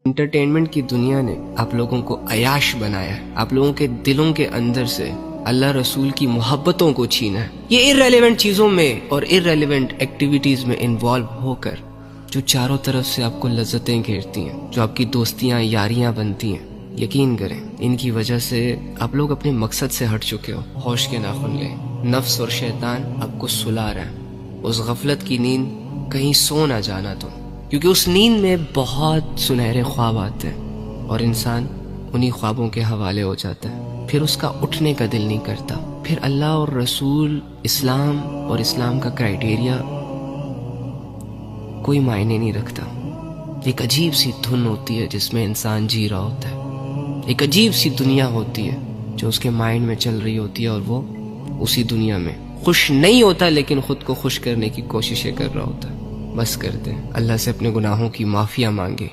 Entertainment की दुनिया ने आप लोगों को अयाश बनाया है, आप लोगों के दिलों के अंदर से अल्लाह रसूल की मोहब्बतों को छीना है। ये इर्रेलेवेंट चीज़ों में और इर्रेलेवेंट एक्टिविटीज़ में इन्वॉल्व होकर जो चारों तरफ से आपको लज्जतें घेरती हैं, जो आपकी दोस्तियां यारियां बनती हैं, यकीन करें इनकी वजह से आप लोग अपने मकसद से हट चुके हो। होश के नाखुन लें, नफ्स और शैतान आपको सुला रहा है। उस गफलत की नींद कहीं सो ना जाना तुम, क्योंकि उस नींद में बहुत सुनहरे ख्वाब आते हैं और इंसान उन्हीं ख्वाबों के हवाले हो जाता है। फिर उसका उठने का दिल नहीं करता। फिर अल्लाह और रसूल, इस्लाम और इस्लाम का क्राइटेरिया कोई मायने नहीं रखता। एक अजीब सी धुन होती है जिसमें इंसान जी रहा होता है। एक अजीब सी दुनिया होती है जो उसके माइंड में चल रही होती है और वो उसी दुनिया में खुश नहीं होता, लेकिन खुद को खुश करने की कोशिशें कर रहा होता है। बस कर दे, अल्लाह से अपने गुनाहों की माफिया मांगे।